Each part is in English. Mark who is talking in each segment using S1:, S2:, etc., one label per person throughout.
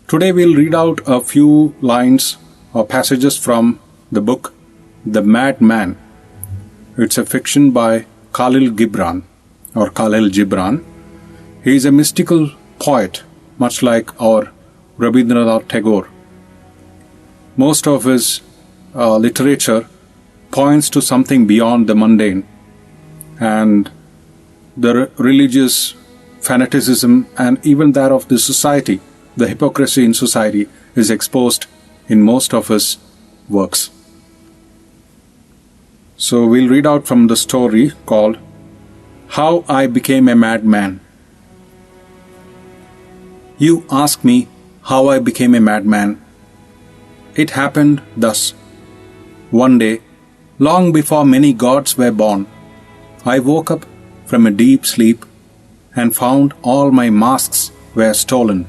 S1: Today we'll read out a few lines or passages from the book The Madman. It's a fiction by Kahlil Gibran. He is a mystical poet, much like our Rabindranath Tagore. Most of his literature points to something beyond the mundane, and the religious fanaticism and even that of the society, the hypocrisy in society, is exposed in most of his works. So we'll read out from the story called How I Became a Madman. You ask me how I became a madman. It happened thus. One day, long before many gods were born, I woke up from a deep sleep and found all my masks were stolen.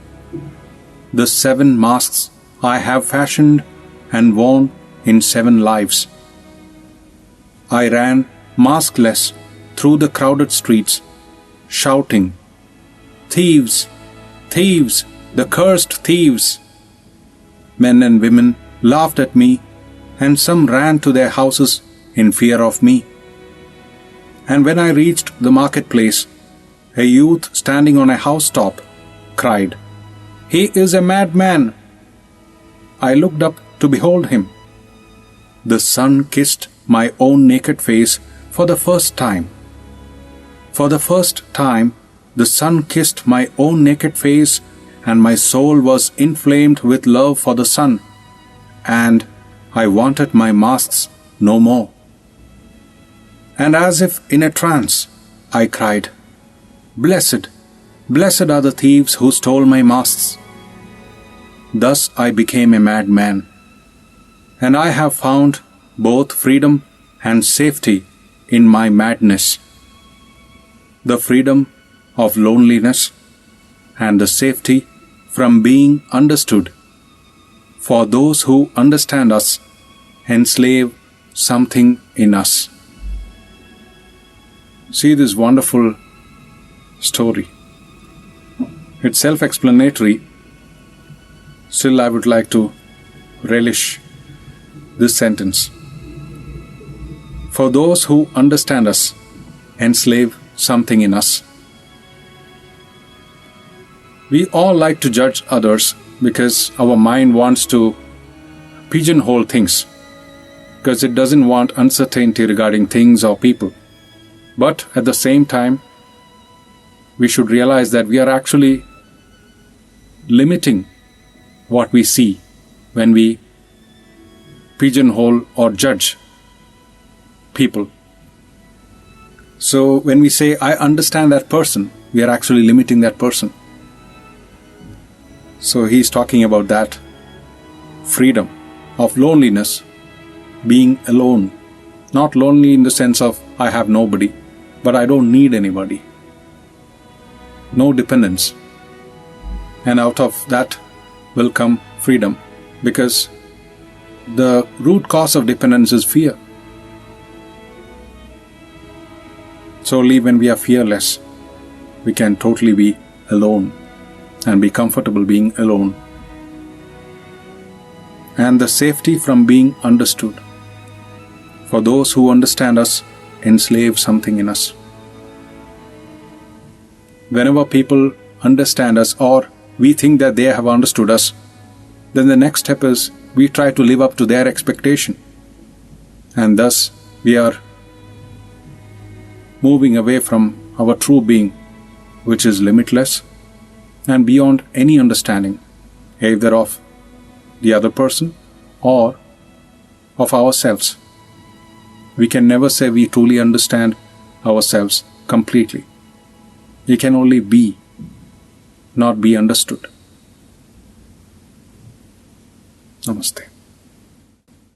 S1: The 7 masks I have fashioned and worn in 7 lives. I ran maskless through the crowded streets, shouting, "Thieves! Thieves! The cursed thieves!" Men and women laughed at me, and some ran to their houses in fear of me. And when I reached the marketplace, a youth standing on a housetop cried, "He is a madman!" I looked up to behold him. The sun kissed my own naked face for the first time. For the first time, the sun kissed my own naked face, and my soul was inflamed with love for the sun, and I wanted my masks no more. And as if in a trance, I cried, "Blessed, blessed are the thieves who stole my masks." Thus I became a madman, and I have found both freedom and safety in my madness. The freedom of loneliness and the safety from being understood. For those who understand us enslave something in us. See this wonderful story. It's self-explanatory. Still, I would like to relish this sentence. For those who understand us enslave something in us. We all like to judge others because our mind wants to pigeonhole things, because it doesn't want uncertainty regarding things or people. But at the same time, we should realize that we are actually limiting what we see when we pigeonhole or judge people. So when we say, "I understand that person," we are actually limiting that person. So he's talking about that freedom of loneliness, being alone. Not lonely in the sense of I have nobody, but I don't need anybody. No dependence. And out of that will come freedom, because the root cause of dependence is fear. So only when we are fearless, we can totally be alone and be comfortable being alone. And the safety from being understood. For those who understand us enslave something in us. Whenever people understand us, or we think that they have understood us, then the next step is we try to live up to their expectation. And thus we are moving away from our true being, which is limitless and beyond any understanding, either of the other person or of ourselves. We can never say we truly understand ourselves completely. We can only be, not be understood. Namaste.